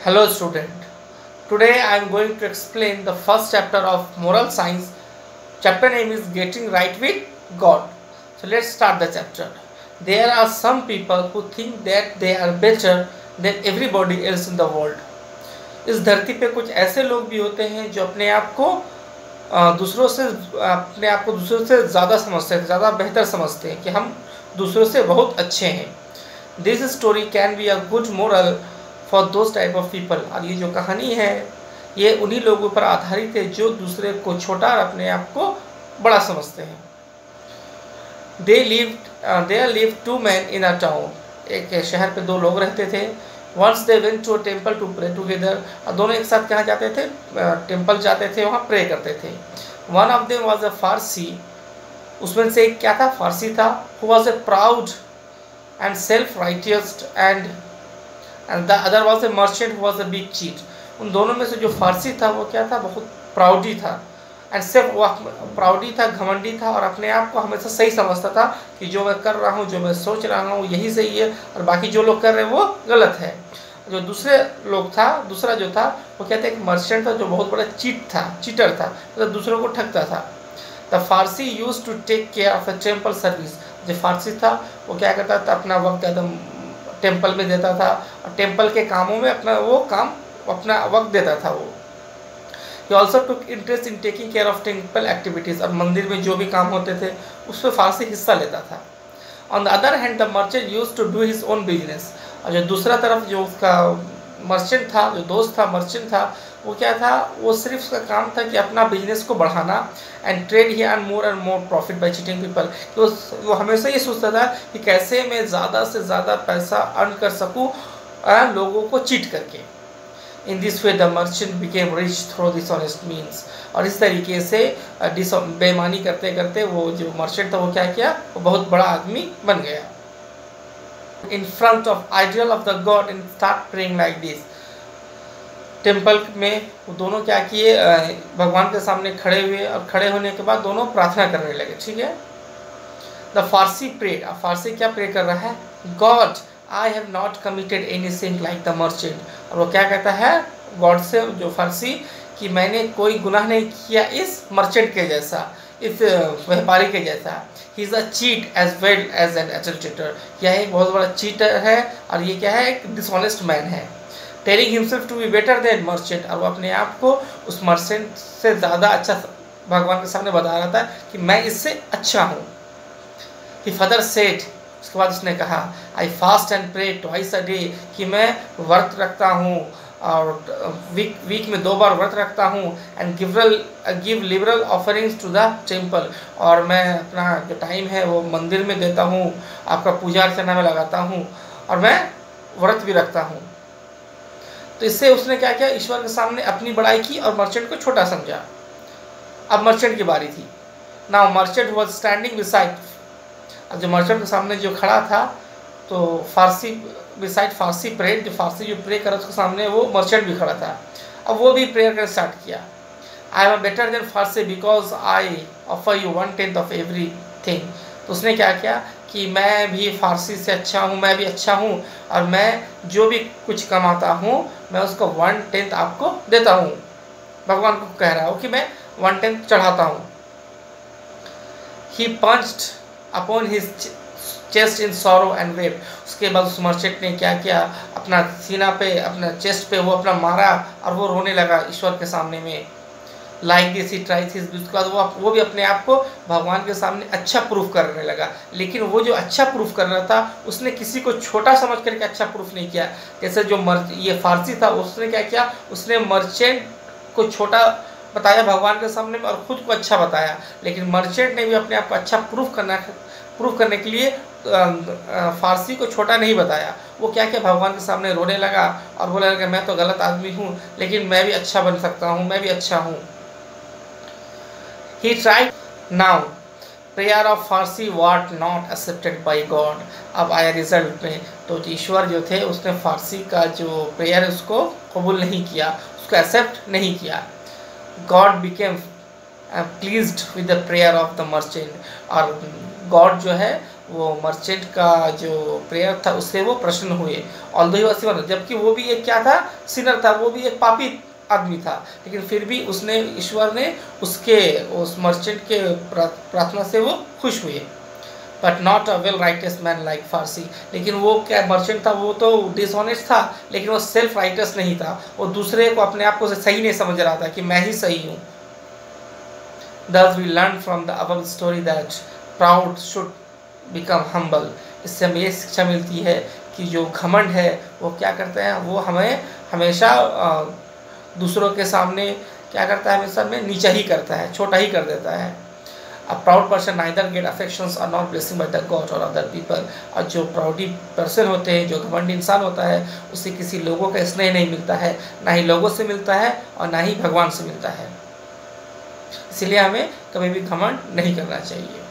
Hello student. Today I am going to explain the first chapter of moral science. Chapter name is Getting Right with God. So let's start the chapter. There are some people who think that they are better than everybody else in the world. इस धरती पे कुछ ऐसे लोग भी होते हैं जो अपने आप को दूसरों से ज़्यादा समझते हैं, ज़्यादा बेहतर समझते हैं कि हम दूसरों से बहुत अच्छे हैं. This story can be a good moral for those type of people. और ये जो कहानी है ये उन्हीं लोगों पर आधारित है जो दूसरे को छोटा और अपने आप को बड़ा समझते हैं. There lived two men in a town. एक शहर पे दो लोग रहते थे. Once they went to a temple to pray together. और दोनों एक साथ कहाँ जाते थे? टेम्पल जाते थे, वहाँ प्रे करते थे. One of them was a Farsi. उसमें से एक क्या था? फारसी था. Who was a proud and self-righteous and the other was a merchant who was a big cheat. उन दोनों में से जो फारसी था वो क्या था? बहुत प्राउडी था. एंड सिर्फ वो प्राउडी था, घमंडी था और अपने आप को हमेशा सही समझता था कि जो मैं कर रहा हूँ, जो मैं सोच रहा हूँ यही सही है और बाकी जो लोग कर रहे हैं वो गलत है. जो दूसरा जो था वो क्या था? एक मर्चेंट था जो बहुत बड़ा चीटर था, मतलब दूसरों को ठगता था. The Pharisee use to take care of the temple service. जो फारसी था वो क्या करता था? अपना वक्त ज़्यादा टेम्पल में देता था और टेम्पल के कामों में अपना वक्त देता था वो. He also took interest in taking care of temple activities. और मंदिर में जो भी काम होते थे उसमें फारसी हिस्सा लेता था. On the other hand, the merchant used to do his own business. और जो दूसरा तरफ जो उसका मर्चेंट था, जो दोस्त था मर्चेंट था, वो क्या था? वो सिर्फ उसका काम था कि अपना बिजनेस को बढ़ाना. And trade he earn more and more profit by cheating people. वो हमेशा ये सोचता था कि कैसे मैं ज़्यादा से ज़्यादा पैसा अर्न कर सकूँ लोगों को चीट करके. In this way the merchant became rich through dishonest means. और इस तरीके से बेईमानी करते करते वो जो मर्चेंट था वो क्या किया? वो बहुत बड़ा आदमी बन गया. In front of idol of the god and start praying like this. Temple में वो दोनों क्या किए? भगवान के सामने खड़े हुए और खड़े होने के बाद दोनों प्रार्थना करने लगे. ठीक है. The Pharisee prayed. अब फारसी क्या प्रे कर रहा है? God, I have not committed any sin like the merchant. और वो क्या कहता है गॉड से, जो फारसी, कि मैंने कोई गुनाह नहीं किया इस मर्चेंट के जैसा, इस व्यापारी के जैसा. He is a cheat as well as an adulterator. यह एक बहुत बड़ा चीटर है और ये क्या है? एक डिसऑनेस्ट मैन है. Telling himself to be better than merchant. और वो अपने आप को उस मर्चेंट से ज़्यादा अच्छा भगवान के सामने बता रहा था कि मैं इससे अच्छा हूँ. He further said. उसके बाद उसने कहा I fast and pray twice a day. कि मैं व्रत रखता हूँ और वीक में 2 बार व्रत रखता हूँ. And give liberal offerings to the temple. और मैं अपना जो टाइम है वो मंदिर में देता हूँ, आपका पूजा अर्चना में लगाता हूँ और मैं व्रत भी रखता हूँ. तो इससे उसने क्या किया? ईश्वर के सामने अपनी बड़ाई की और मर्चेंट को छोटा समझा. अब मर्चेंट की बारी थी. Now merchant was standing beside. अब जो मर्चेंट के सामने जो खड़ा था तो फारसी बिसाइड फारसी प्रेयर, जो फारसी जो प्रे करा उसके सामने वो मर्चेंट भी खड़ा था. अब वो भी प्रेयर करना स्टार्ट किया. I am better than Farsi because I offer you 1/10 of every thing. तो उसने क्या किया कि मैं भी फारसी से अच्छा हूँ, मैं भी अच्छा हूँ और मैं जो भी कुछ कमाता हूँ मैं उसको 1/10 आपको देता हूँ. भगवान को कह रहा हूँ कि मैं 1/10 चढ़ाता हूँ. He punched upon his chest in sorrow and weep. उसके बाद उस मर्चेंट ने क्या किया? अपना सीना पे, अपना चेस्ट पे वो अपना मारा और वो रोने लगा ईश्वर के सामने में. Like this he tries his. उसके बाद वो भी अपने आप को भगवान के सामने अच्छा प्रूफ करने लगा. लेकिन वो जो अच्छा प्रूफ कर रहा था उसने किसी को छोटा समझ करके अच्छा प्रूफ नहीं किया. जैसे जो ये फारसी था उसने क्या किया? उसने मर्चेंट को छोटा बताया भगवान के सामने में और ख़ुद को अच्छा बताया. लेकिन मर्चेंट ने भी अपने आप को अच्छा प्रूफ करने के लिए फारसी को छोटा नहीं बताया. वो क्या किया? भगवान के सामने रोने लगा और बोला कि मैं तो गलत आदमी हूँ लेकिन मैं भी अच्छा बन सकता हूँ, मैं भी अच्छा हूँ. He tried. Now prayer of Farsi watt not accepted by God. अब आया रिजल्ट में तो ईश्वर जो थे उसने फारसी का जो प्रेयर है उसको कबूल नहीं किया, उसको एक्सेप्ट नहीं किया. God became pleased with the prayer of the merchant. और गॉड जो है वो मर्चेंट का जो प्रेयर था उससे वो प्रसन्न हुए। ऑल्दो ही वाज सिनर, जबकि वो भी एक क्या था, सिनर था, वो भी एक पापी आदमी था, लेकिन फिर भी उसने, ईश्वर ने उसके, उस मर्चेंट के प्रार्थना से वो खुश हुए। But not a well righteous man like Pharisee, लेकिन वो क्या मर्चेंट था, वो तो डिसऑनेस्ट था, लेकिन वो सेल्फ राइटस नहीं था, वो दूसरे को, अपने आप को सही नहीं समझ रहा था कि मैं ही सही हूँ। Thus we learn from the above story that proud should become humble। इससे हमें ये शिक्षा मिलती है कि जो घमंड है वो क्या करते हैं, वो हमें हमेशा दूसरों के सामने क्या करता है, हमेशा में नीचा ही करता है, छोटा ही कर देता है। A proud person neither get affections or not blessing by the God or other people। और जो प्राउडी पर्सन होते हैं, जो घमंडी इंसान होता है, उसे किसी लोगों का स्नेह नहीं मिलता है, ना ही लोगों से मिलता है और ना ही भगवान से मिलता है। इसलिए हमें कभी भी घमंड नहीं करना चाहिए।